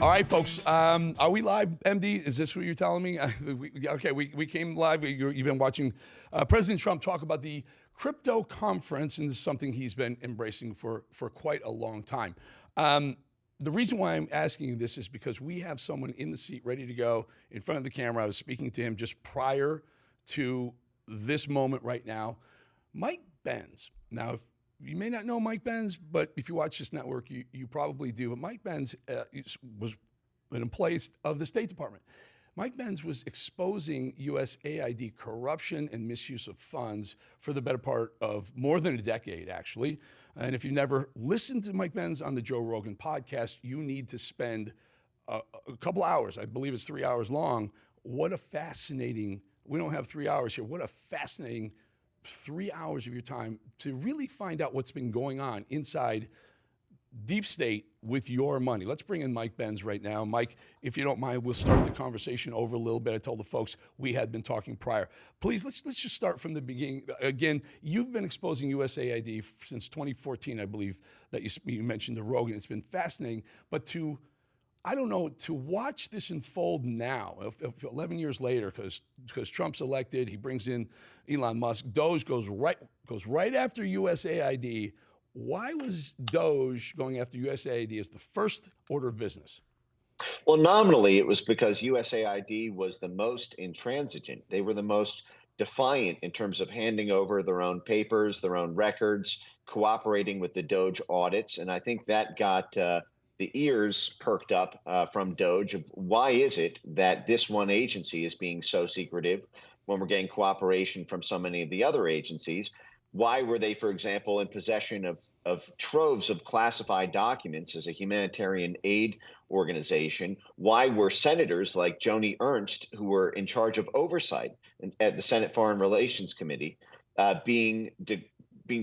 All right, folks. Are we live, MD? Is this what you're telling me? We came live. You've been watching President Trump talk about the crypto conference, and this is something he's been embracing for quite a long time. The reason why I'm asking you this is because we have someone in the seat ready to go in front of the camera. I was speaking to him just prior to this moment right now. Mike Benz. Now, you may not know Mike Benz, but if you watch this network, you probably do. But Mike Benz was an employee of the State Department. Mike Benz was exposing USAID corruption and misuse of funds for the better part of more than a decade, actually. And if you've never listened to Mike Benz on the Joe Rogan podcast, you need to spend a couple hours. I believe it's 3 hours long. What a fascinating, we don't have 3 hours here. What a fascinating 3 hours of your time to really find out what's been going on inside deep state with your money. Let's bring in Mike Benz right now. Mike, if you don't mind, we'll start the conversation over a little bit. I told the folks we had been talking prior. Please, let's just start from the beginning. Again, you've been exposing USAID since 2014, I believe, that you mentioned to Rogan. It's been fascinating. But to watch this unfold now, 11 years later, because Trump's elected, he brings in Elon Musk, Doge goes right after USAID. Why was Doge going after USAID as the first order of business? Well, nominally, it was because USAID was the most intransigent. They were the most defiant in terms of handing over their own papers, their own records, cooperating with the Doge audits. And I think that got the ears perked up from Doge of why is it that this one agency is being so secretive when we're getting cooperation from so many of the other agencies? Why were they, for example, in possession of troves of classified documents as a humanitarian aid organization? Why were senators like Joni Ernst, who were in charge of oversight at the Senate Foreign Relations Committee, being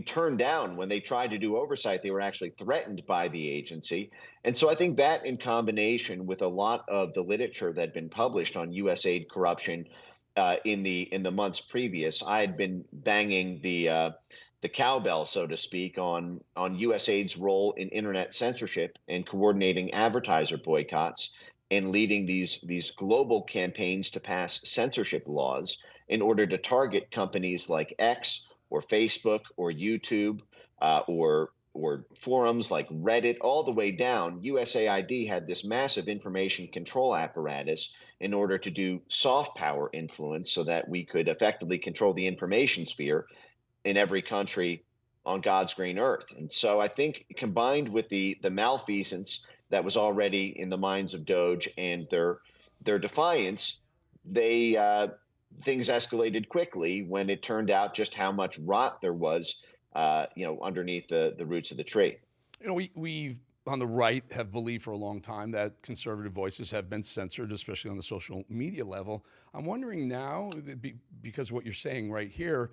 turned down when they tried to do oversight? They were actually threatened by the agency. And so I think that in combination with a lot of the literature that had been published on USAID corruption in the months previous, I had been banging the cowbell, so to speak, on USAID's role in internet censorship and coordinating advertiser boycotts and leading these global campaigns to pass censorship laws in order to target companies like X or Facebook or YouTube or forums like Reddit, all the way down. USAID had this massive information control apparatus in order to do soft power influence so that we could effectively control the information sphere in every country on God's green earth. And so I think combined with the malfeasance that was already in the minds of Doge and their defiance, things escalated quickly when it turned out just how much rot there was underneath the roots of the tree. We on the right have believed for a long time that conservative voices have been censored, especially on the social media level. I'm wondering now, because of what you're saying right here,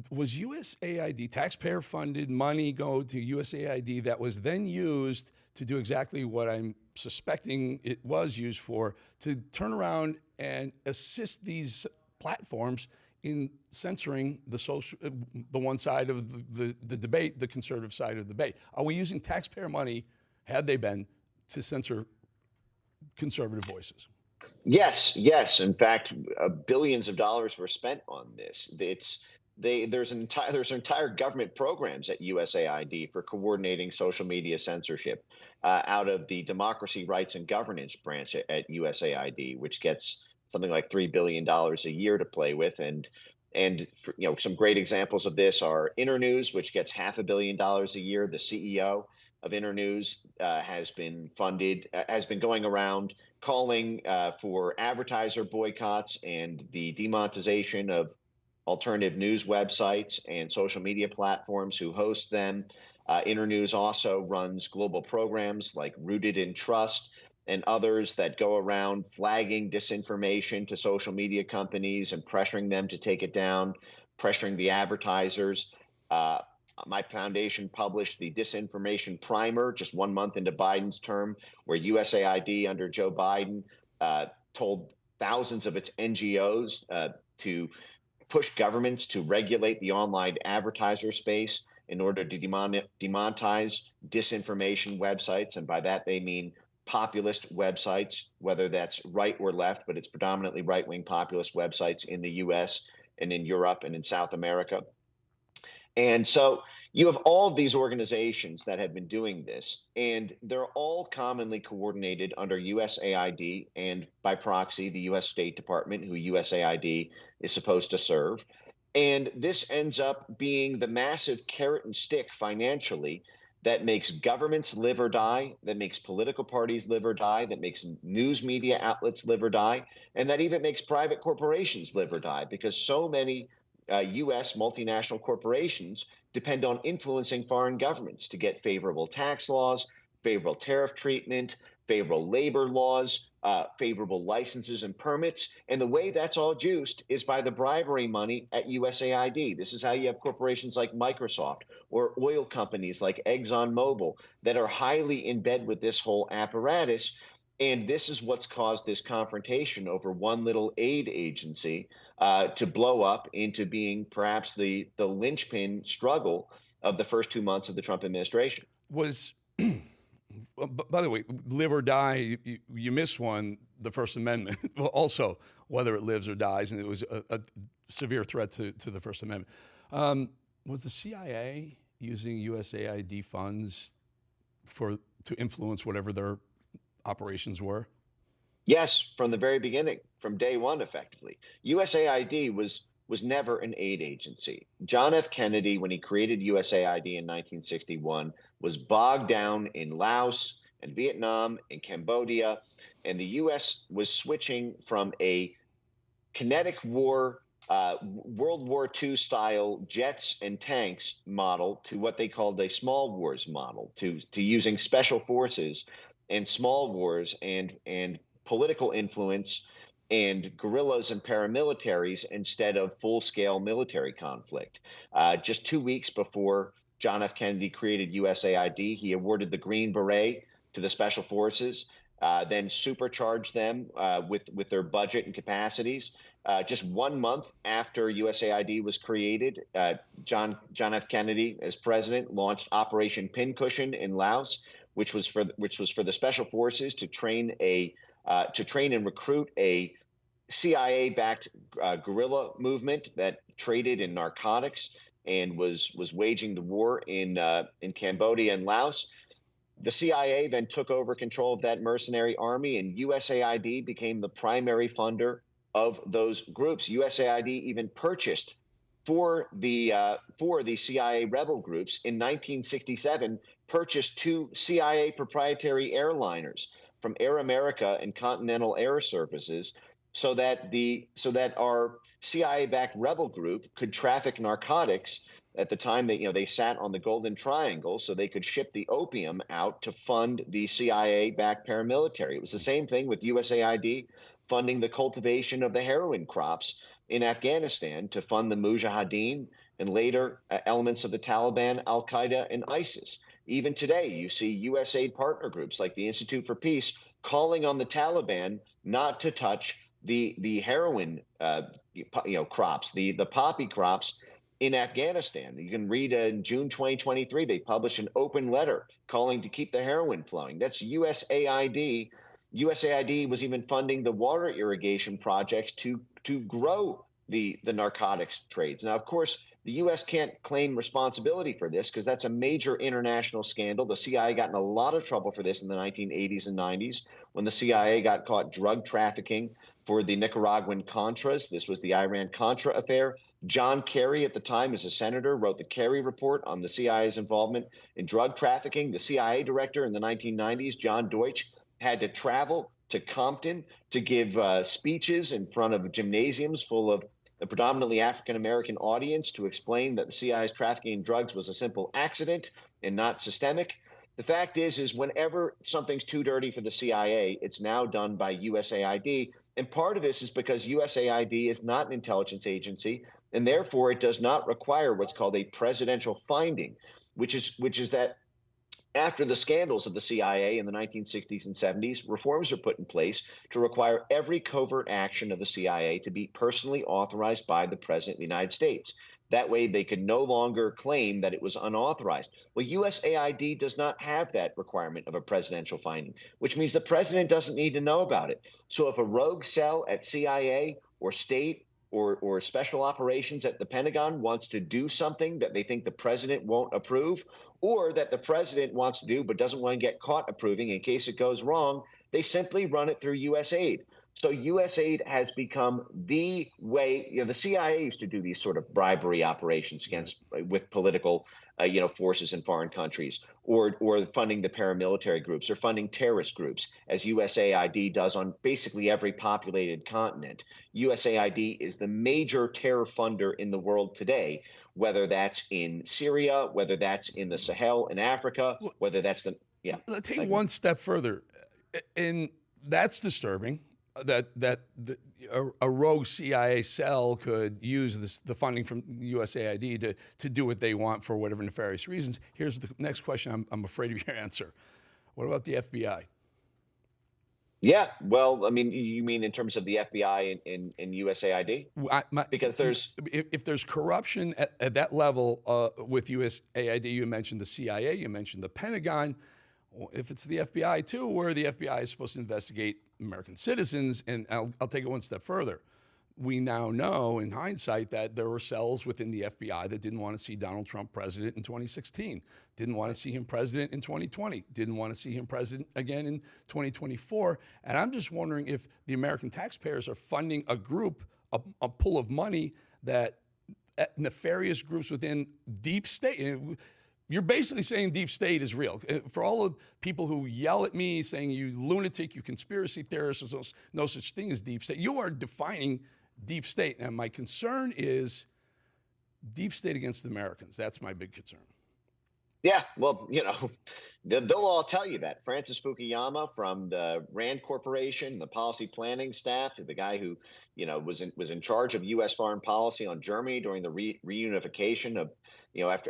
was USAID, taxpayer-funded money go to USAID that was then used to do exactly what I'm suspecting it was used for, to turn around and assist these platforms in censoring the one side of the debate, the conservative side of the debate? Are we using taxpayer money, had they been, to censor conservative voices? Yes. In fact, billions of dollars were spent on this. There's entire government programs at USAID for coordinating social media censorship out of the Democracy, Rights, and Governance branch at USAID, which gets something like $3 billion a year to play with. And some great examples of this are Internews, which gets $500 million a year. The CEO of Internews has been going around calling for advertiser boycotts and the demonetization of alternative news websites and social media platforms who host them. Internews also runs global programs like Rooted in Trust and others that go around flagging disinformation to social media companies and pressuring them to take it down, pressuring the advertisers. My foundation published the Disinformation Primer just 1 month into Biden's term, where USAID under Joe Biden told thousands of its NGOs to push governments to regulate the online advertiser space in order to demonetize disinformation websites. And by that, they mean populist websites, whether that's right or left, but it's predominantly right-wing populist websites in the US and in Europe and in South America. And so you have all of these organizations that have been doing this, and they're all commonly coordinated under USAID and by proxy, the US State Department, who USAID is supposed to serve. And this ends up being the massive carrot and stick financially that makes governments live or die, that makes political parties live or die, that makes news media outlets live or die, and that even makes private corporations live or die, because so many US multinational corporations depend on influencing foreign governments to get favorable tax laws, favorable tariff treatment, favorable labor laws, favorable licenses and permits. And the way that's all juiced is by the bribery money at USAID. This is how you have corporations like Microsoft or oil companies like ExxonMobil that are highly in bed with this whole apparatus. And this is what's caused this confrontation over one little aid agency to blow up into being perhaps the linchpin struggle of the first 2 months of the Trump administration. Was, by the way, live or die, you missed one, the First Amendment. Well, also, whether it lives or dies, and it was a severe threat to the First Amendment. Was the CIA using USAID funds to influence whatever their operations were? Yes, from the very beginning, from day one, effectively. USAID was never an aid agency. John F. Kennedy, when he created USAID in 1961, was bogged down in Laos and Vietnam and Cambodia, and the U.S. was switching from a kinetic war, World War II style jets and tanks model to what they called a small wars model, to using special forces and small wars and political influence and guerrillas and paramilitaries instead of full-scale military conflict. Just 2 weeks before John F. Kennedy created USAID, he awarded the Green Beret to the special forces, then supercharged them with their budget and capacities. Just 1 month after USAID was created, John F. Kennedy, as president, launched Operation Pincushion in Laos, which was for the special forces to train and recruit a CIA-backed guerrilla movement that traded in narcotics and was waging the war in Cambodia and Laos. The CIA then took over control of that mercenary army, and USAID became the primary funder of those groups. USAID even purchased for the CIA rebel groups in 1967, purchased 2 CIA proprietary airliners from Air America and Continental Air Services, so that our CIA-backed rebel group could traffic narcotics. At the time, they sat on the Golden Triangle, so they could ship the opium out to fund the CIA-backed paramilitary. It was the same thing with USAID funding the cultivation of the heroin crops in Afghanistan to fund the Mujahideen and later elements of the Taliban, Al Qaeda, and ISIS. Even today, you see USAID partner groups like the Institute for Peace calling on the Taliban not to touch the heroin crops, the poppy crops in Afghanistan. You can read in June 2023, they published an open letter calling to keep the heroin flowing. That's USAID. USAID was even funding the water irrigation projects to grow the narcotics trades. Now, of course, the U.S. can't claim responsibility for this because that's a major international scandal. The CIA got in a lot of trouble for this in the 1980s and 90s when the CIA got caught drug trafficking for the Nicaraguan Contras. This was the Iran-Contra affair. John Kerry, at the time as a senator, wrote the Kerry Report on the CIA's involvement in drug trafficking. The CIA director in the 1990s, John Deutsch, had to travel to Compton to give speeches in front of gymnasiums full of a predominantly African-American audience to explain that the CIA's trafficking in drugs was a simple accident and not systemic. The fact is whenever something's too dirty for the CIA, it's now done by USAID. And part of this is because USAID is not an intelligence agency, and therefore it does not require what's called a presidential finding, which is that After the scandals of the CIA in the 1960s and 70s, reforms were put in place to require every covert action of the CIA to be personally authorized by the President of the United States. That way, they could no longer claim that it was unauthorized. Well, USAID does not have that requirement of a presidential finding, which means the president doesn't need to know about it. So if a rogue cell at CIA or state or special operations at the Pentagon wants to do something that they think the president won't approve, or that the president wants to do but doesn't want to get caught approving in case it goes wrong, they simply run it through USAID. So USAID has become the way. The CIA used to do these sort of bribery operations against with political, forces in foreign countries, or funding the paramilitary groups, or funding terrorist groups, as USAID does on basically every populated continent. USAID is the major terror funder in the world today, whether that's in Syria, whether that's in the Sahel in Africa, whether that's the Let's take one step further, and that's disturbing. A rogue CIA cell could use the funding from USAID to do what they want for whatever nefarious reasons. Here's the next question. I'm afraid of your answer. What about the FBI? Yeah, well, I mean, you mean in terms of the FBI and USAID? Because if there's corruption at that level with USAID, you mentioned the CIA, you mentioned the Pentagon. If it's the FBI too, where the FBI is supposed to investigate American citizens, and I'll take it one step further. We now know in hindsight that there were cells within the FBI that didn't want to see Donald Trump president in 2016, didn't want to see him president in 2020, didn't want to see him president again in 2024. And I'm just wondering if the American taxpayers are funding a group, a pool of money that nefarious groups within deep state. You're basically saying deep state is real. For all the people who yell at me saying you lunatic, you conspiracy theorist, there's no such thing as deep state, you are defining deep state. And my concern is deep state against Americans. That's my big concern. Yeah, well, they'll all tell you that. Francis Fukuyama from the Rand Corporation, the policy planning staff, the guy who, was in charge of U.S. foreign policy on Germany during the reunification of,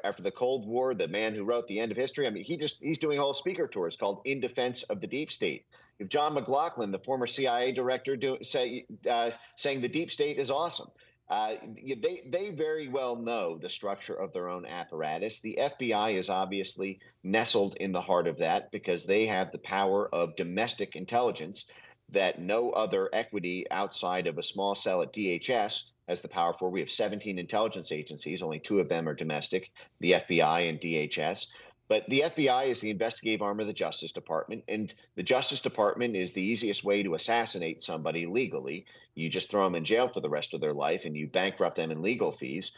after the Cold War, the man who wrote The End of History. I mean, he's doing a whole speaker tours called In Defense of the Deep State. If John McLaughlin, the former CIA director, saying the deep state is awesome. They very well know the structure of their own apparatus. The FBI is obviously nestled in the heart of that because they have the power of domestic intelligence that no other equity outside of a small cell at DHS has the power for. We have 17 intelligence agencies, only 2 of them are domestic, the FBI and DHS. But the FBI is the investigative arm of the Justice Department, and the Justice Department is the easiest way to assassinate somebody legally. You just throw them in jail for the rest of their life, and you bankrupt them in legal fees.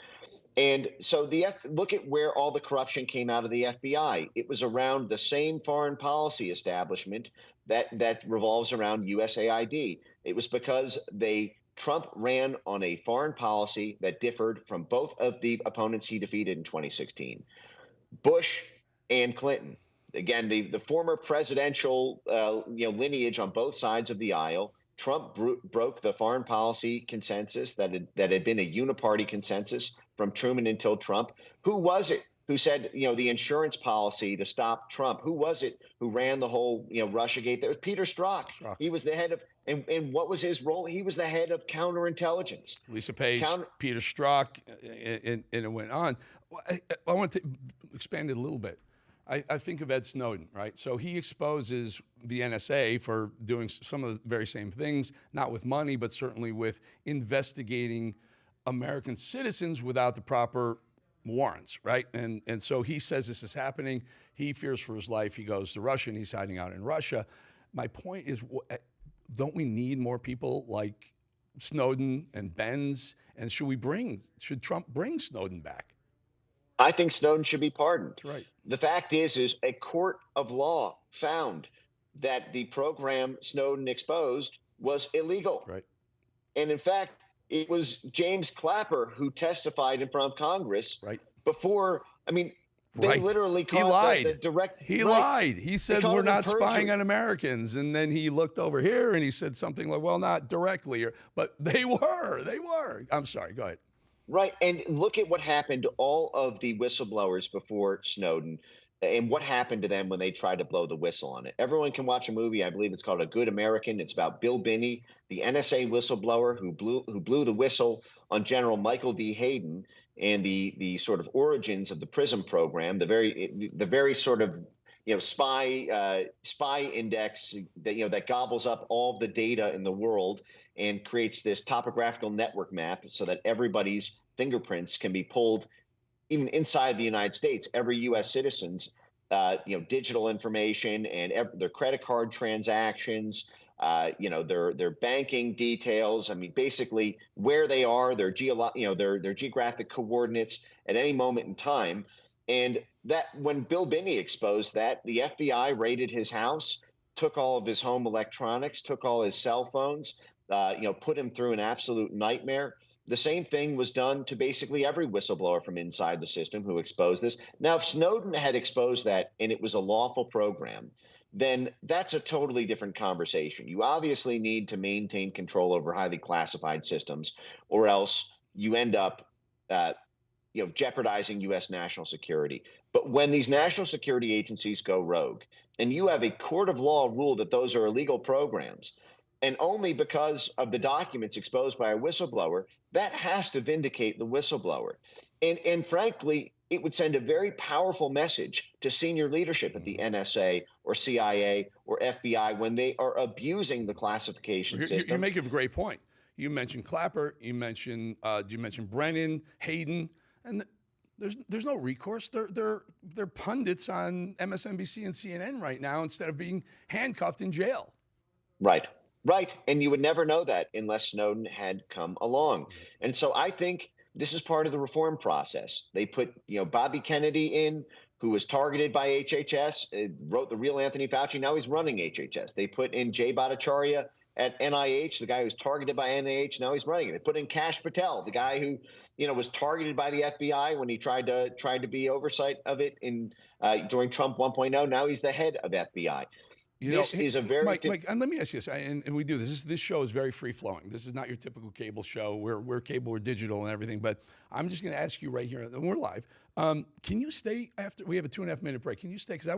And so look at where all the corruption came out of the FBI. It was around the same foreign policy establishment that revolves around USAID. It was because Trump ran on a foreign policy that differed from both of the opponents he defeated in 2016. Bush and Clinton. Again, the former presidential lineage on both sides of the aisle. Trump broke the foreign policy consensus that had been a uniparty consensus from Truman until Trump. Who was it who said the insurance policy to stop Trump? Who was it who ran the whole Russiagate? There was Peter Strzok. He was the head of and what was his role? He was the head of counterintelligence. Lisa Page, Peter Strzok, and it went on. I want to expand it a little bit. I think of Ed Snowden, right? So he exposes the NSA for doing some of the very same things, not with money, but certainly with investigating American citizens without the proper warrants, right? And so he says this is happening. He fears for his life. He goes to Russia, and he's hiding out in Russia. My point is, don't we need more people like Snowden and Benz? And should Trump bring Snowden back? I think Snowden should be pardoned. That's right. The fact is a court of law found that the program Snowden exposed was illegal. Right. And in fact, it was James Clapper who testified in front of Congress before. I mean, they literally caught he lied. The direct. He lied. He said we're not spying on Americans, and then he looked over here and he said something like, "Well, not directly," but they were. They were. I'm sorry. Go ahead. Right. And look at what happened to all of the whistleblowers before Snowden. and what happened to them when they tried to blow the whistle on it. Everyone can watch a movie. I believe it's called A Good American. It's about Bill Binney, the NSA whistleblower who blew the whistle on General Michael V. Hayden, and the sort of origins of the PRISM program, the very sort of spy index that that gobbles up all the data in the world and creates this topographical network map so that everybody's fingerprints can be pulled even inside the United States. Every U.S. citizen's digital information and their credit card transactions, their banking details. I mean, basically where they are, their their geographic coordinates at any moment in time. And that when Bill Binney exposed that, the FBI raided his house, took all of his home electronics, took all his cell phones, put him through an absolute nightmare. The same thing was done to basically every whistleblower from inside the system who exposed this. Now, if Snowden had exposed that and it was a lawful program, then that's a totally different conversation. You obviously need to maintain control over highly classified systems, or else you end up jeopardizing U.S. national security. But when these national security agencies go rogue, and you have a court of law rule that those are illegal programs, and only because of the documents exposed by a whistleblower, that has to vindicate the whistleblower. And frankly, it would send a very powerful message to senior leadership at the NSA or CIA or FBI when they are abusing the classification system. You're making a great point. You mentioned Clapper, you mentioned Brennan, Hayden, and there's no recourse. They're pundits on MSNBC and CNN right now instead of being handcuffed in jail. Right. Right. And you would never know that unless Snowden had come along. And so I think this is part of the reform process. They put, Bobby Kennedy in, who was targeted by HHS, wrote The Real Anthony Fauci. Now he's running HHS. They put in Jay Bhattacharya at NIH, the guy who was targeted by NIH. Now he's running it. They put in Kash Patel, the guy who, was targeted by the FBI when he tried to be oversight of it during Trump 1.0. Now he's the head of FBI. This is a very Mike, and let me ask you this, and we do this. This show is very free flowing. This is not your typical cable show. We're cable, we're digital, and everything. But I'm just going to ask you right here, and we're live. Can you stay after we have a 2.5 minute break? Can you stay? Because I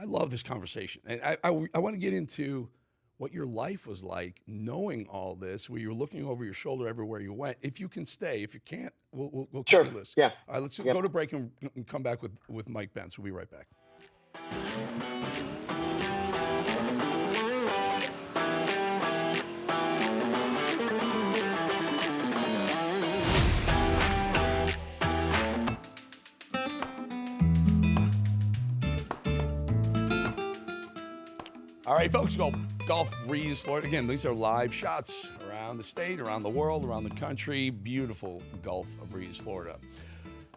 love this conversation, and I want to get into what your life was like knowing all this, where you're looking over your shoulder everywhere you went. If you can stay, if you can't, we'll sure. keep the list. Yeah. All right, let's go to break and come back with Mike Benz. We'll be right back. All right, folks, Gulf Breeze, Florida. Again, these are live shots around the state, around the world, around the country. Beautiful Gulf Breeze, Florida.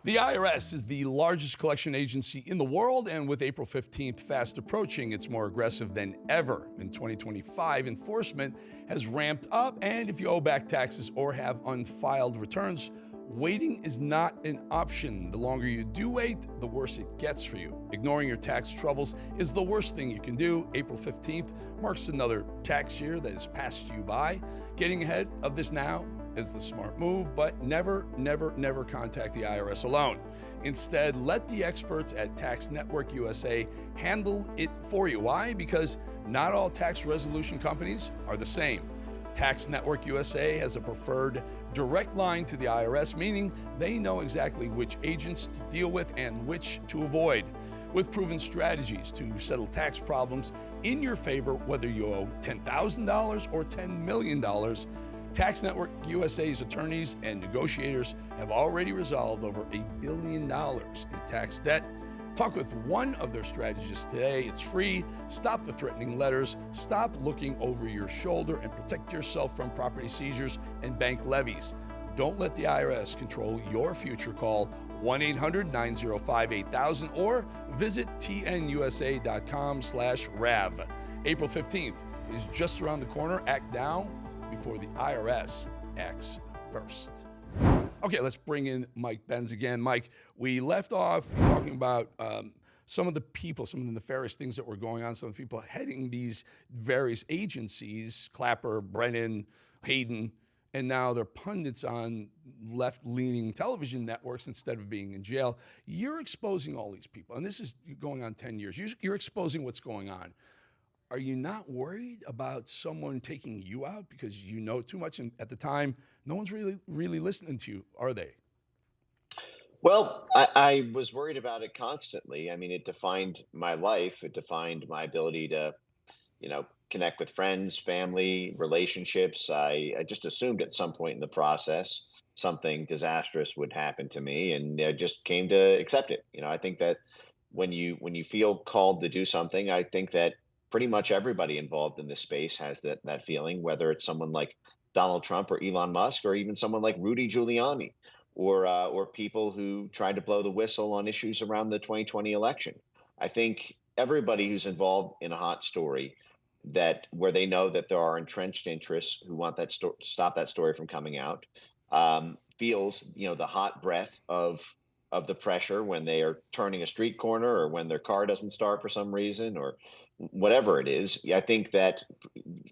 The IRS is the largest collection agency in the world, and with April 15th fast approaching, it's more aggressive than ever. In 2025, enforcement has ramped up, and if you owe back taxes or have unfiled returns, waiting is not an option. The longer you do wait, the worse it gets for you. Ignoring your tax troubles is the worst thing you can do. April 15th marks another tax year that has passed you by. Getting ahead of this now is the smart move, but never, never, never contact the IRS alone. Instead, let the experts at Tax Network USA handle it for you. Why? Because not all tax resolution companies are the same. Tax Network USA has a preferred direct line to the IRS, meaning they know exactly which agents to deal with and which to avoid. With proven strategies to settle tax problems in your favor, whether you owe $10,000 or $10 million, Tax Network USA's attorneys and negotiators have already resolved over $1 billion in tax debt. Talk with one of their strategists today. It's free. Stop the threatening letters. Stop looking over your shoulder and protect yourself from property seizures and bank levies. Don't let the IRS control your future. Call 1-800-905-8000 or visit tnusa.com/RAV. April 15th is just around the corner. Act now before the IRS acts first. Okay, let's bring in Mike Benz again. Mike, we left off talking about some of the people, some of the nefarious things that were going on, some of the people heading these various agencies, Clapper, Brennan, Hayden, and now they're pundits on left-leaning television networks instead of being in jail. You're exposing all these people, and this is going on 10 years. You're exposing what's going on. Are you not worried about someone taking you out because you know too much? And at the time, no one's really listening to you, are they? Well, I was worried about it constantly. I mean, it defined my life. It defined my ability to, connect with friends, family, relationships. I just assumed at some point in the process something disastrous would happen to me, and I just came to accept it. I think that when you feel called to do something, I think that pretty much everybody involved in this space has that feeling, whether it's someone like Donald Trump or Elon Musk, or even someone like Rudy Giuliani, or people who tried to blow the whistle on issues around the 2020 election. I think everybody who's involved in a hot story, that where they know that there are entrenched interests who want that stop that story from coming out, feels the hot breath of the pressure when they are turning a street corner, or when their car doesn't start for some reason, or whatever it is. I think that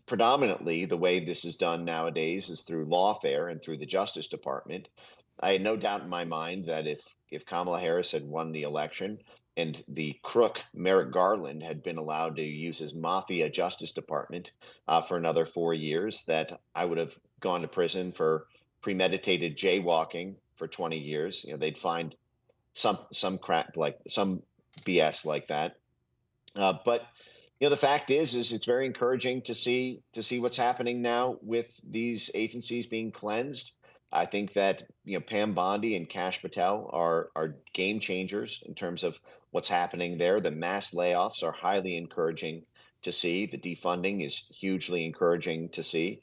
predominantly the way this is done nowadays is through lawfare and through the Justice Department. I had no doubt in my mind that if Kamala Harris had won the election, and the crook Merrick Garland had been allowed to use his mafia Justice Department for another 4 years, that I would have gone to prison for premeditated jaywalking for 20 years. They'd find some crap, like some BS like that. But the fact is it's very encouraging to see what's happening now with these agencies being cleansed. I think that Pam Bondi and Kash Patel are game changers in terms of what's happening there. The mass layoffs are highly encouraging to see. The defunding is hugely encouraging to see.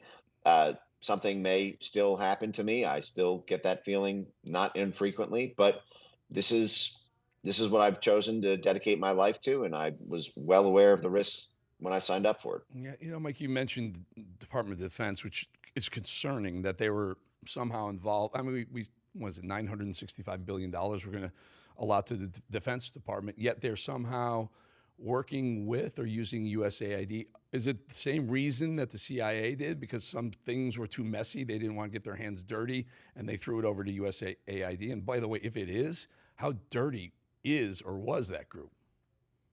Something may still happen to me. I still get that feeling not infrequently, but this is what I've chosen to dedicate my life to, and I was well aware of the risks when I signed up for it. Yeah, Mike, you mentioned Department of Defense, which is concerning that they were somehow involved. I mean, we was it $965 billion we're going to allot to the Defense Department, yet they're somehow working with or using USAID. Is it the same reason that the CIA did? Because some things were too messy, they didn't want to get their hands dirty, and they threw it over to USAID? And by the way, if it is, how dirty is or was that group?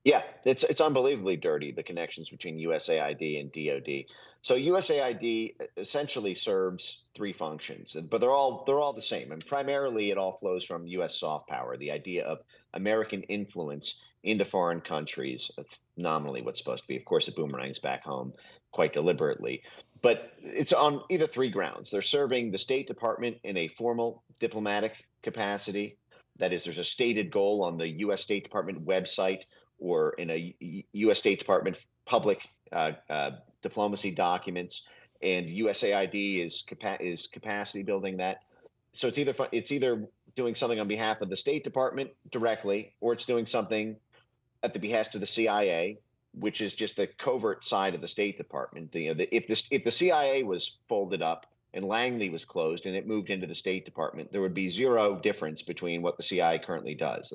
Yeah, it's unbelievably dirty, the connections between USAID and DoD. So USAID essentially serves three functions, but they're all the same. And primarily it all flows from US soft power, the idea of American influence into foreign countries. That's nominally what's supposed to be. Of course, it boomerangs back home quite deliberately. But it's on either three grounds. They're serving the State Department in a formal diplomatic capacity. That is, there's a stated goal on the US State Department website, or in a U.S. State Department public diplomacy documents, and USAID is capacity building that. So it's either doing something on behalf of the State Department directly, or it's doing something at the behest of the CIA, which is just the covert side of the State Department. If the CIA was folded up and Langley was closed and it moved into the State Department, there would be zero difference between what the CIA currently does.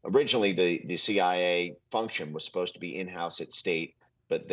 Originally, the CIA function was supposed to be in-house at State, but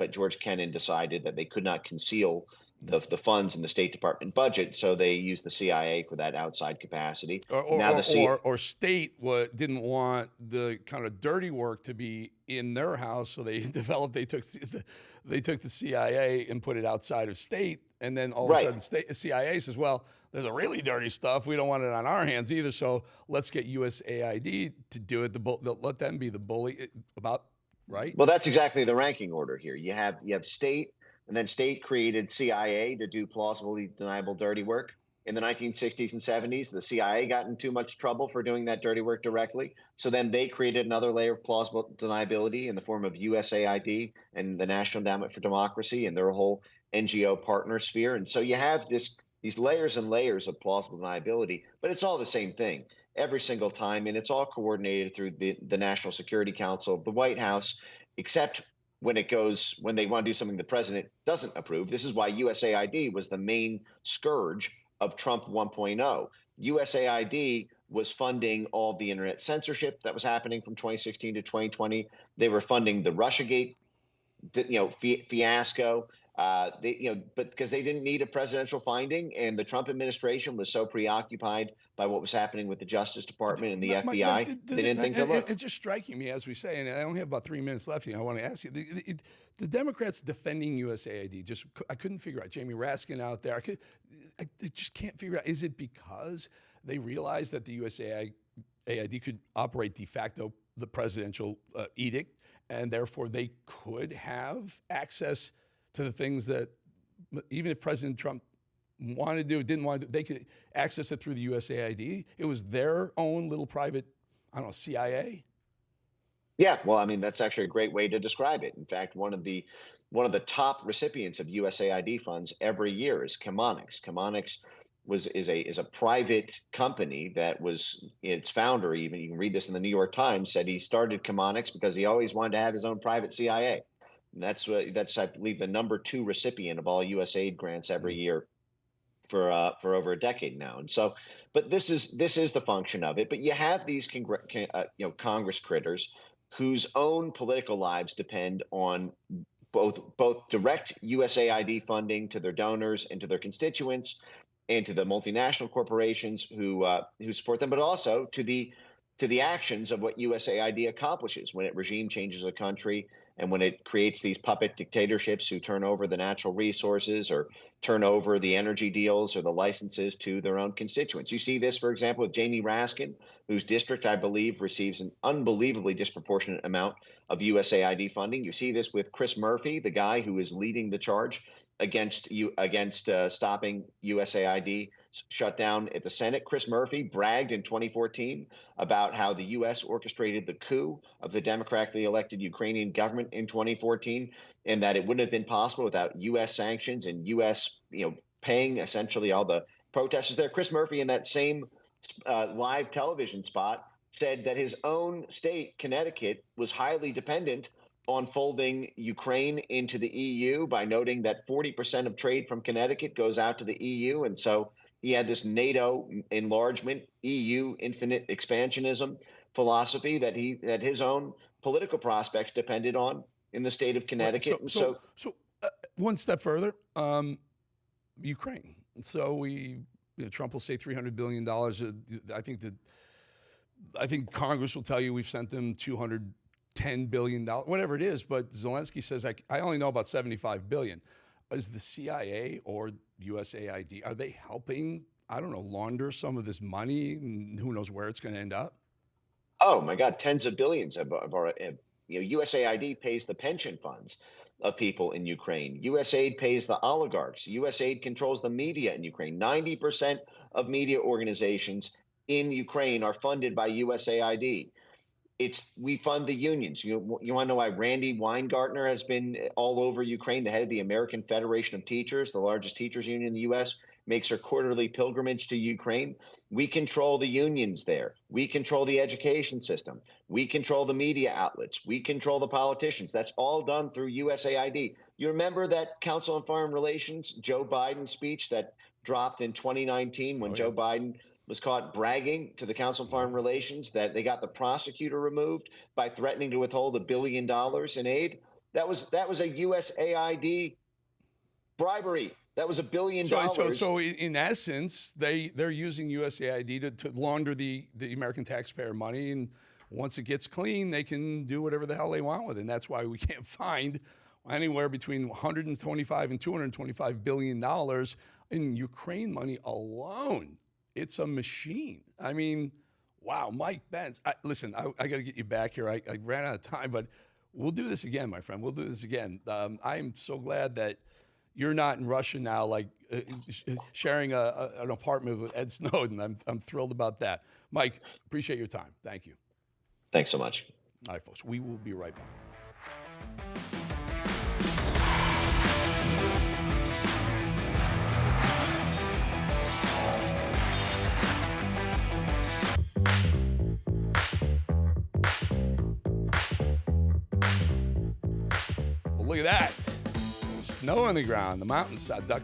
George Kennan decided that they could not conceal the funds in the State Department budget, so they used the CIA for that outside capacity. Or State didn't want the kind of dirty work to be in their house, so they they took the CIA and put it outside of State, and then all of a sudden CIA says, well, there's a really dirty stuff. We don't want it on our hands either, so let's get USAID to do it. Let them be the bully about, right? Well, that's exactly the ranking order here. You have State, and then State created CIA to do plausibly deniable dirty work. In the 1960s and 70s, the CIA got in too much trouble for doing that dirty work directly. So then they created another layer of plausible deniability in the form of USAID and the National Endowment for Democracy and their whole NGO partner sphere. And so you have these layers and layers of plausible deniability, but it's all the same thing every single time. And it's all coordinated through the National Security Council, the White House, except when they want to do something the president doesn't approve. This is why USAID was the main scourge of Trump 1.0. USAID was funding all the internet censorship that was happening from 2016 to 2020. They were funding the Russiagate fiasco. But because they didn't need a presidential finding, and the Trump administration was so preoccupied by what was happening with the Justice Department and the Mike, FBI, they didn't think to look. it's just striking me as we say, and I only have about 3 minutes left here. I want to ask you: the Democrats defending USAID, I couldn't figure out. Jamie Raskin out there, I just can't figure out. Is it because they realized that the USAID could operate de facto the presidential edict, and therefore they could have access to the things that, even if President Trump wanted to do, didn't want to do, they could access it through the USAID. It was their own little private, I don't know, CIA. Yeah, well, I mean, that's actually a great way to describe it. In fact, one of the top recipients of USAID funds every year is Chemonics. Chemonics is a private company that was its founder. Even you can read this in the New York Times, said he started Chemonics because he always wanted to have his own private CIA. And that's I believe the number 2 recipient of all USAID grants every year for over a decade now. And so, but this is the function of it. But you have these Congress critters whose own political lives depend on both direct USAID funding to their donors and to their constituents, and to the multinational corporations who support them, but also to the actions of what USAID accomplishes when it regime changes a country, and when it creates these puppet dictatorships who turn over the natural resources or turn over the energy deals or the licenses to their own constituents. You see this, for example, with Jamie Raskin, whose district, I believe, receives an unbelievably disproportionate amount of USAID funding. You see this with Chris Murphy, the guy who is leading the charge against stopping USAID shutdown at the Senate. Chris Murphy bragged in 2014 about how the U.S. orchestrated the coup of the democratically elected Ukrainian government in 2014, and that it wouldn't have been possible without U.S. sanctions and U.S. Paying essentially all the protesters there. Chris Murphy, in that same live television spot, said that his own state, Connecticut, was highly dependent on folding Ukraine into the EU, by noting that 40% of trade from Connecticut goes out to the EU. And so he had this NATO enlargement, EU infinite expansionism philosophy that his own political prospects depended on in the state of Connecticut. So one step further, Ukraine. So Trump will say $300 billion. I think Congress will tell you we've sent them $210 billion, whatever it is. But Zelensky says, I only know about $75 billion. Is the CIA or USAID, are they helping, I don't know, launder some of this money? And who knows where it's going to end up? Oh my God, tens of billions of USAID pays the pension funds of people in Ukraine. USAID pays the oligarchs. USAID controls the media in Ukraine. 90% of media organizations in Ukraine are funded by USAID. We fund the unions. You want to know why Randy Weingartner has been all over Ukraine, the head of the American Federation of Teachers, the largest teachers union in the U.S., makes her quarterly pilgrimage to Ukraine? We control the unions there. We control the education system. We control the media outlets. We control the politicians. That's all done through USAID. You remember that Council on Foreign Relations, Joe Biden speech that dropped in 2019 when Joe Biden was caught bragging to the Council on Foreign Relations that they got the prosecutor removed by threatening to withhold $1 billion in aid? That was a USAID bribery. That was $1 billion. So in essence, they're using USAID to launder the American taxpayer money, and once it gets clean, they can do whatever the hell they want with it. And that's why we can't find anywhere between 125 and $225 billion in Ukraine money alone. It's a machine. I mean, wow, Mike Benz. Listen, I got to get you back here. I ran out of time, but we'll do this again, my friend. We'll do this again. I am so glad that you're not in Russia now, like sharing an apartment with Ed Snowden. I'm thrilled about that. Mike, appreciate your time. Thank you. Thanks so much. All right, folks, we will be right back. Well, look at that. Snow on the ground, the mountainside, Duck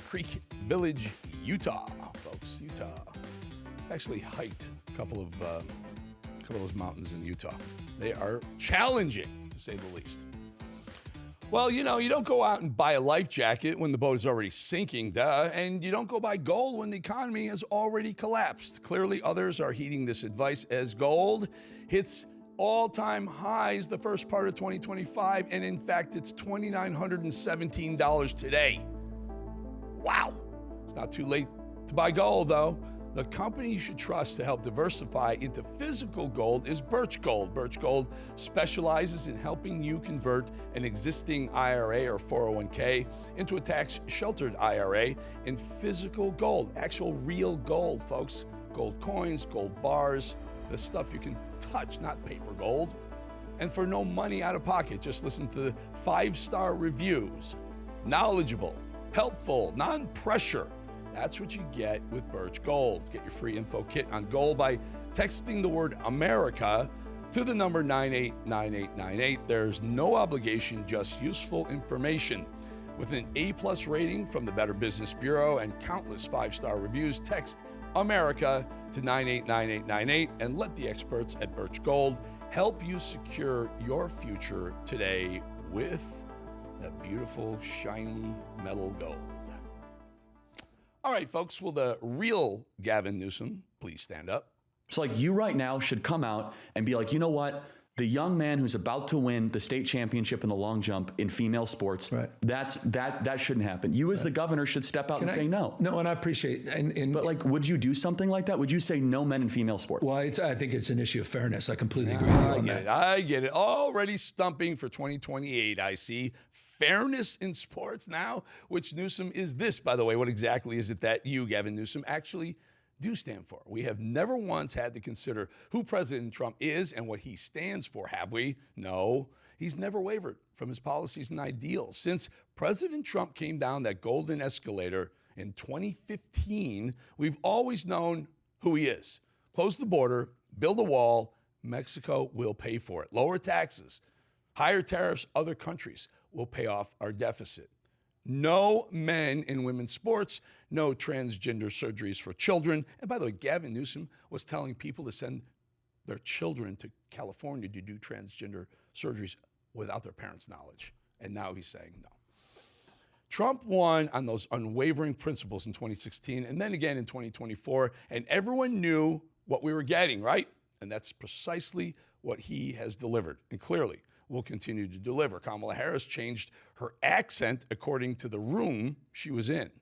Creek Village, Utah, folks. Utah. Actually hiked a couple of those mountains in Utah. They are challenging, to say the least. Well, you know, you don't go out and buy a life jacket when the boat is already sinking, duh. And you don't go buy gold when the economy has already collapsed. Clearly, others are heeding this advice as gold hits all-time highs the first part of 2025. And in fact, it's $2,917 today. Wow. It's not too late to buy gold, though. The company you should trust to help diversify into physical gold is Birch Gold. Birch Gold specializes in helping you convert an existing IRA or 401k into a tax-sheltered IRA in physical gold, actual real gold, folks. Gold coins, gold bars, the stuff you can touch, not paper gold. And for no money out of pocket, just listen to the 5-star reviews. Knowledgeable, helpful, non-pressure. That's what you get with Birch Gold. Get your free info kit on gold by texting the word America to the number 989898. There's no obligation, just useful information. With an A+ rating from the Better Business Bureau and countless 5-star reviews, text America to 989898 and let the experts at Birch Gold help you secure your future today with that beautiful, shiny metal gold. All right, folks, will the real Gavin Newsom please stand up? It's like you right now should come out and be like, you know what? The young man who's about to win the state championship in the long jump in female sports, right. that shouldn't happen. You as the governor should step out and say no. No, and I appreciate it. But like, would you do something like that? Would you say no men in female sports? Well, I think it's an issue of fairness. I completely agree with you on that. I get it. Already stumping for 2028, I see. Fairness in sports now, which Newsom is this, by the way. What exactly is it that you, Gavin Newsom, actually do stand for? We have never once had to consider who President Trump is and what he stands for, have we? No. He's never wavered from his policies and ideals. Since President Trump came down that golden escalator in 2015, we've always known who he is. Close the border, build a wall, Mexico will pay for it. Lower taxes, higher tariffs, other countries will pay off our deficit. No men in women's sports, no transgender surgeries for children. And by the way, Gavin Newsom was telling people to send their children to California to do transgender surgeries without their parents' knowledge. And now he's saying no. Trump won on those unwavering principles in 2016 and then again in 2024. And everyone knew what we were getting, right? And that's precisely what he has delivered. And clearly, will continue to deliver. Kamala Harris changed her accent according to the room she was in.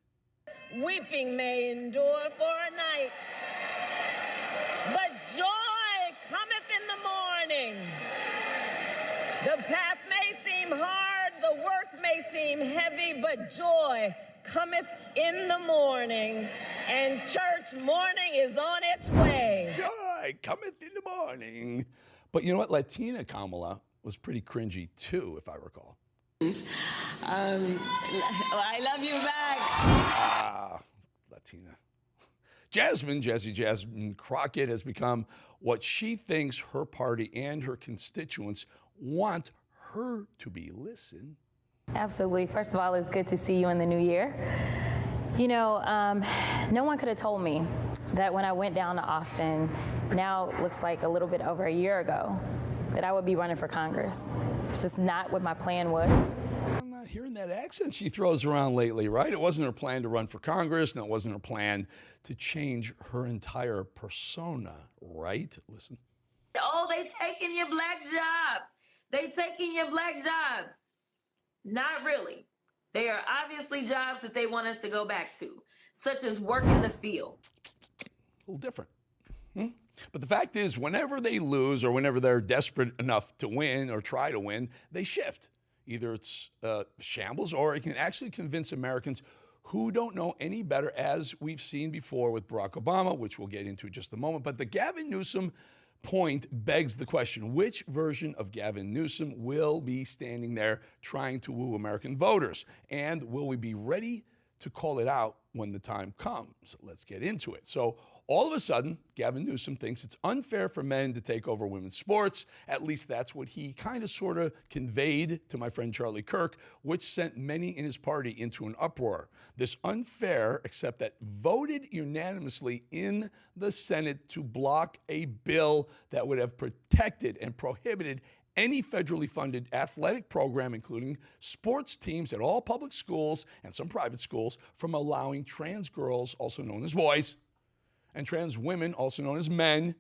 Weeping may endure for a night, but joy cometh in the morning. The path may seem hard, the work may seem heavy, but joy cometh in the morning, and church morning is on its way. Joy cometh in the morning. But you know what? Latina Kamala was pretty cringy too, if I recall. I love you back. Latina. Jazzy Jasmine Crockett has become what she thinks her party and her constituents want her to be. Listen. Absolutely. First of all, it's good to see you in the new year. You know, no one could have told me that when I went down to Austin, now it looks like a little bit over a year ago, that I would be running for Congress. It's just not what my plan was. I'm not hearing that accent she throws around lately, right? It wasn't her plan to run for Congress, and it wasn't her plan to change her entire persona, right? Listen. Oh, they taking your black jobs. They taking your black jobs. Not really. They are obviously jobs that they want us to go back to, such as work in the field. A little different. But the fact is, whenever they lose or whenever they're desperate enough to win or try to win, they shift. Either it's shambles or it can actually convince Americans who don't know any better, as we've seen before with Barack Obama, which we'll get into in just a moment. But the Gavin Newsom point begs the question, which version of Gavin Newsom will be standing there trying to woo American voters? And will we be ready to call it out when the time comes? Let's get into it. So all of a sudden, Gavin Newsom thinks it's unfair for men to take over women's sports. At least that's what he kind of sort of conveyed to my friend Charlie Kirk, which sent many in his party into an uproar. This unfair, except that voted unanimously in the Senate to block a bill that would have protected and prohibited any federally funded athletic program, including sports teams at all public schools and some private schools, from allowing trans girls, also known as boys, and trans women, also known as men,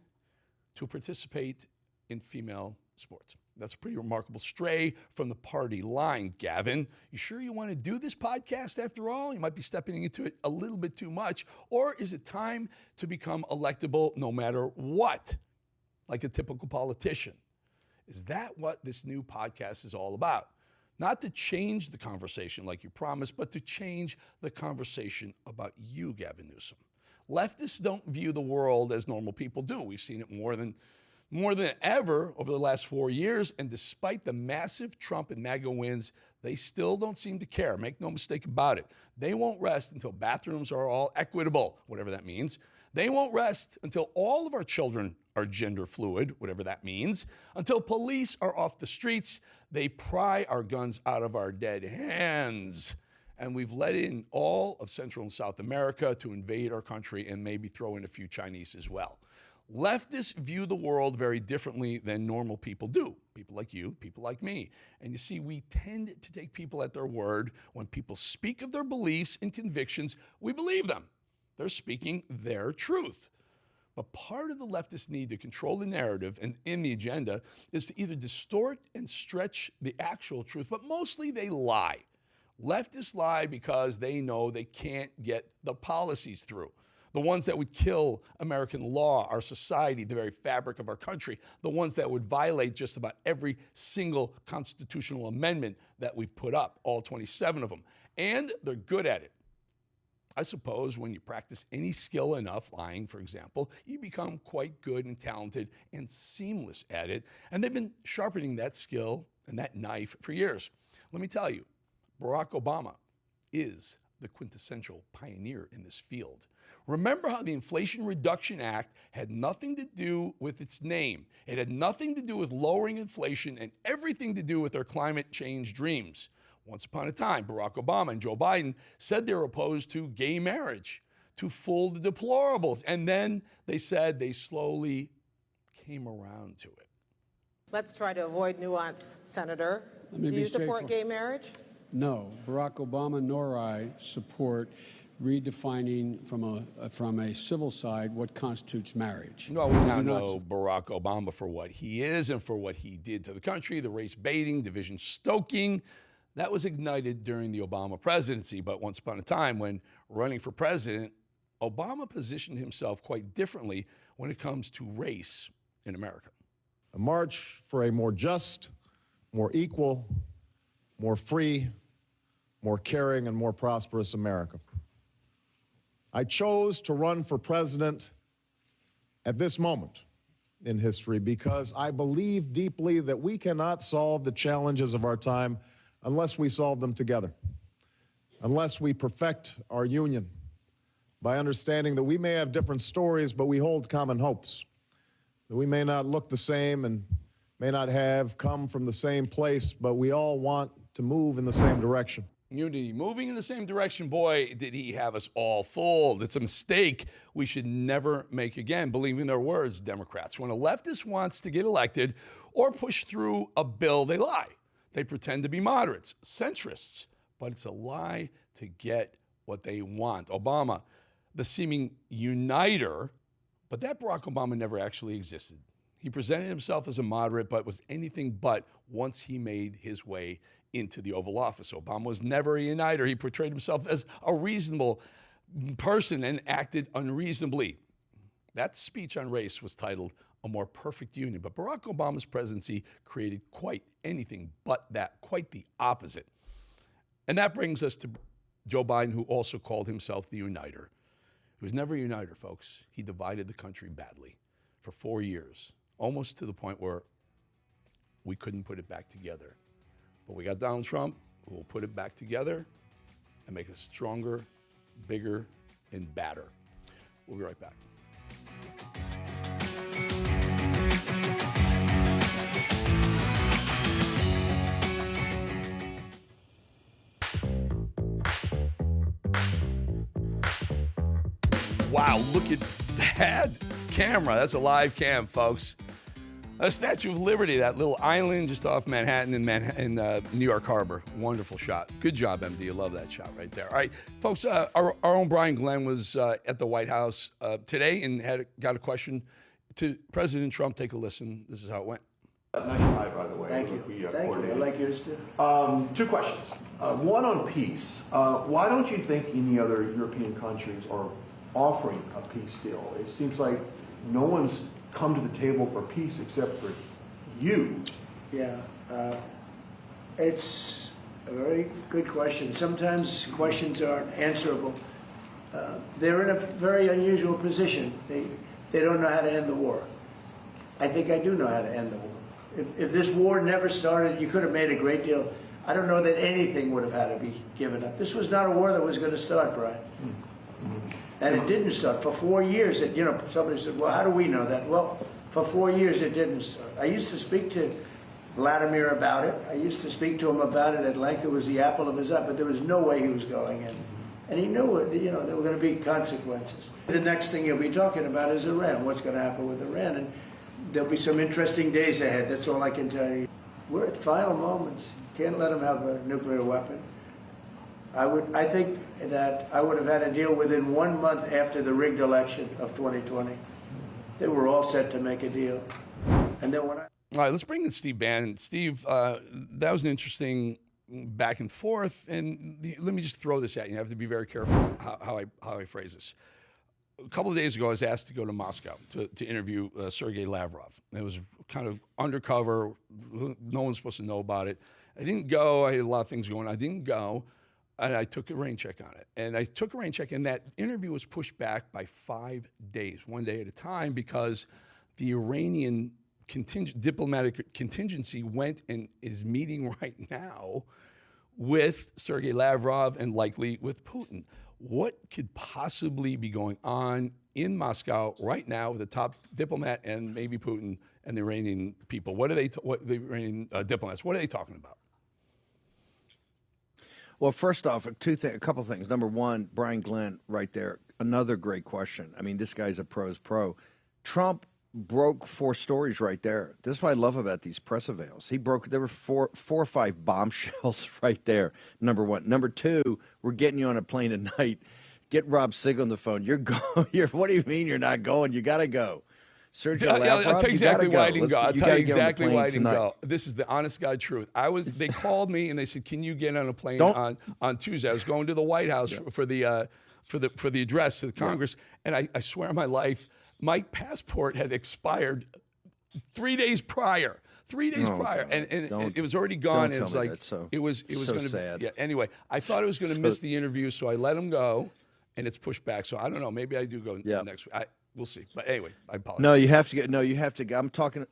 to participate in female sports. That's a pretty remarkable stray from the party line, Gavin. You sure you want to do this podcast after all? You might be stepping into it a little bit too much. Or is it time to become electable no matter what, like a typical politician? Is that what this new podcast is all about? Not to change the conversation like you promised, but to change the conversation about you, Gavin Newsom. Leftists don't view the world as normal people do. We've seen it more than ever over the last 4 years, and despite the massive Trump and MAGA wins, they still don't seem to care. Make no mistake about it. They won't rest until bathrooms are all equitable, whatever that means. They won't rest until all of our children are gender fluid, whatever that means. Until police are off the streets, they pry our guns out of our dead hands. And we've let in all of Central and South America to invade our country and maybe throw in a few Chinese as well. Leftists view the world very differently than normal people do. People like you, people like me. And you see, we tend to take people at their word. When people speak of their beliefs and convictions, we believe them. They're speaking their truth. But part of the leftist need to control the narrative and in the agenda is to either distort and stretch the actual truth, but mostly they lie. Leftists lie because they know they can't get the policies through. The ones that would kill American law, our society, the very fabric of our country, the ones that would violate just about every single constitutional amendment that we've put up, all 27 of them. And they're good at it. I suppose when you practice any skill enough, lying, for example, you become quite good and talented and seamless at it. And they've been sharpening that skill and that knife for years. Let me tell you, Barack Obama is the quintessential pioneer in this field. Remember how the Inflation Reduction Act had nothing to do with its name. It had nothing to do with lowering inflation and everything to do with their climate change dreams. Once upon a time, Barack Obama and Joe Biden said they were opposed to gay marriage, to full the deplorables, and then they said they slowly came around to it. Let's try to avoid nuance, Senator. Let me Do be you support straightforward. gay marriage? No, Barack Obama nor I support redefining from a civil side what constitutes marriage. Well, we now know Barack Obama for what he is and for what he did to the country, the race baiting, division stoking. That was ignited during the Obama presidency. But once upon a time, when running for president, Obama positioned himself quite differently when it comes to race in America. A march for a more just, more equal, more free, more caring, and more prosperous America. I chose to run for president at this moment in history because I believe deeply that we cannot solve the challenges of our time unless we solve them together, unless we perfect our union by understanding that we may have different stories, but we hold common hopes, that we may not look the same and may not have come from the same place, but we all want to move in the same direction. Unity, moving in the same direction. Boy, did he have us all fooled. It's a mistake we should never make again, believing their words, Democrats. When a leftist wants to get elected or push through a bill, they lie. They pretend to be moderates, centrists, but it's a lie to get what they want. Obama, the seeming uniter, but that Barack Obama never actually existed. He presented himself as a moderate, but was anything but once he made his way into the Oval Office. Obama was never a uniter. He portrayed himself as a reasonable person and acted unreasonably. That speech on race was titled A More Perfect Union, but Barack Obama's presidency created quite anything but that, quite the opposite. And that brings us to Joe Biden, who also called himself the uniter. He was never a uniter, folks. He divided the country badly for 4 years, almost to the point where we couldn't put it back together. But we got Donald Trump, who will put it back together and make us stronger, bigger, and badder. We'll be right back. Wow, look at that camera. That's a live cam, folks. A Statue of Liberty, that little island just off Manhattan in New York Harbor. Wonderful shot. Good job, MD. I love that shot right there. All right, folks, our own Brian Glenn was at the White House today and got a question to President Trump. Take a listen. This is how it went. Nice try, by the way. Thank you. Thank you. I like yours too. 2 questions. One on peace. Why don't you think any other European countries are offering a peace deal? It seems like no one's come to the table for peace except for you. Yeah. It's a very good question. Sometimes questions aren't answerable. They're in a very unusual position. They don't know how to end the war. I think I do know how to end the war. If this war never started, you could have made a great deal. I don't know that anything would have had to be given up. This was not a war that was going to start, Brian. And it didn't start. For 4 years, somebody said, well, how do we know that? Well, for 4 years, it didn't start. I used to speak to Vladimir about it. I used to speak to him about it at length. It was the apple of his eye, but there was no way he was going in. And he knew it, there were going to be consequences. The next thing he'll be talking about is Iran. What's going to happen with Iran? And there'll be some interesting days ahead. That's all I can tell you. We're at final moments. Can't let him have a nuclear weapon. I think that I would have had a deal within 1 month after the rigged election of 2020. They were all set to make a deal. And then when All right, let's bring in Steve Bannon. Steve, that was an interesting back and forth. And let me just throw this at you. You have to be very careful how I phrase this. A couple of days ago, I was asked to go to Moscow to interview Sergei Lavrov. It was kind of undercover. No one's supposed to know about it. I didn't go. I had a lot of things going on. I didn't go, and I took a rain check on it. And I took a rain check, and that interview was pushed back by 5 days, 1 day at a time, because the Iranian diplomatic contingency went and is meeting right now with Sergei Lavrov and likely with Putin. What could possibly be going on in Moscow right now with the top diplomat and maybe Putin and the Iranian people? What are the Iranian diplomats? What are they talking about? Well, first off, a couple things. Number one, Brian Glenn, right there, another great question. I mean, this guy's a pro's pro. Trump broke 4 stories right there. This is what I love about these press avails. There were four or five bombshells right there, number one. Number two, we're getting you on a plane tonight. Get Rob Sig on the phone. You're going. What do you mean you're not going? You got to go. Sergio Lavrov, I'll tell you exactly why I didn't go. I'll tell you exactly why I didn't tonight. go. This is the honest God truth. They called me and they said, "Can you get on a plane on Tuesday?" I was going to the White House for the address to the Congress, and I swear on my life, my passport had expired 3 days prior. 3 days prior, and it was already gone. It was like it was going to sad. Yeah. Anyway, I thought I was going to miss the interview, so I let him go, and it's pushed back. So I don't know. Maybe I do go next week. We'll see. But anyway, I apologize. No, you have to get. No, you have to go. I'm talking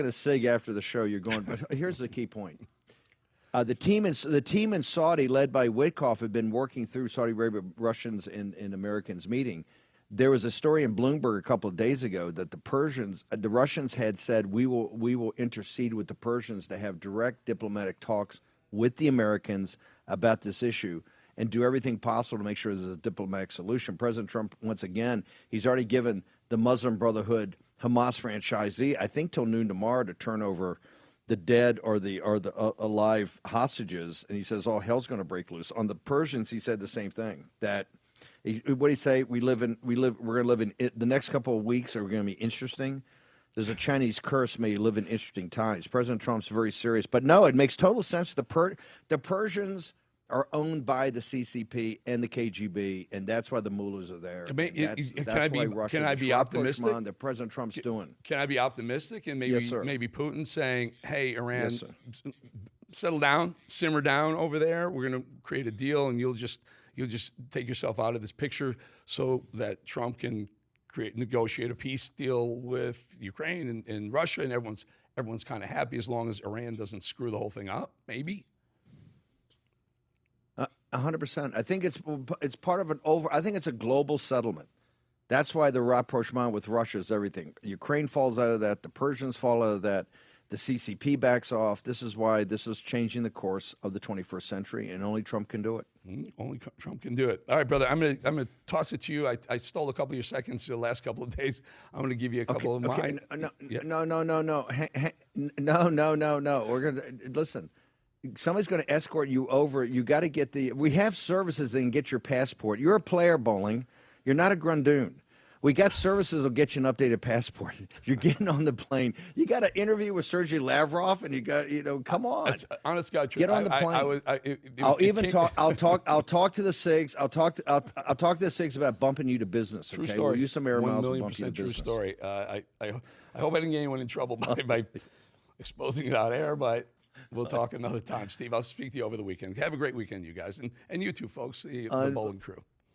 to Sig after the show. You're going. But here's the key point. The team in Saudi, led by Witkoff, had been working through Saudi Arabia, Russians, and Americans meeting. There was a story in Bloomberg a couple of days ago that the Russians had said, we will intercede with the Persians to have direct diplomatic talks with the Americans about this issue and do everything possible to make sure there's a diplomatic solution. President Trump, once again, he's already given the Muslim Brotherhood Hamas franchisee, I think till noon tomorrow, to turn over the dead or the alive hostages. And he says, oh, hell's going to break loose. On the Persians, he said the same thing, that what do you say? We're going to live in the next couple of weeks are going to be interesting. There's a Chinese curse, may live in interesting times. President Trump's very serious, but no, it makes total sense. The Persians are owned by the CCP and the KGB, and that's why the mullahs are there. Can I be optimistic? That President Trump's doing. Can I be optimistic and maybe Putin saying, "Hey, Iran, settle down, simmer down over there. We're going to create a deal, and you'll just take yourself out of this picture so that Trump can negotiate a peace deal with Ukraine and Russia, and everyone's kind of happy as long as Iran doesn't screw the whole thing up, maybe." 100%. I think it's part of I think it's a global settlement. That's why the rapprochement with Russia is everything. Ukraine falls out of that. The Persians fall out of that. The CCP backs off. This is why this is changing the course of the 21st century, and only Trump can do it. Only Trump can do it. All right, brother. I'm gonna toss it to you. I stole a couple of your seconds the last couple of days. I'm gonna give you a couple of mine. No. We're gonna listen. Somebody's going to escort you over. You got to get we have services that can get your passport. You're a player, Bolling. You're not a grundoon. We got services that'll get you an updated passport. You're getting on the plane. You got an interview with Sergei Lavrov, and you got, come on. That's honest God truth. Get on the plane. I'll talk to the SIGs. I'll talk to the SIGs about bumping you to business. True Okay? story. We'll use some air miles. 1,000,000% true story. I hope I didn't get anyone in trouble by exposing it on air, but we'll talk another time. Steve, I'll speak to you over the weekend. Have a great weekend, you guys. And you too, folks, the Bolling crew.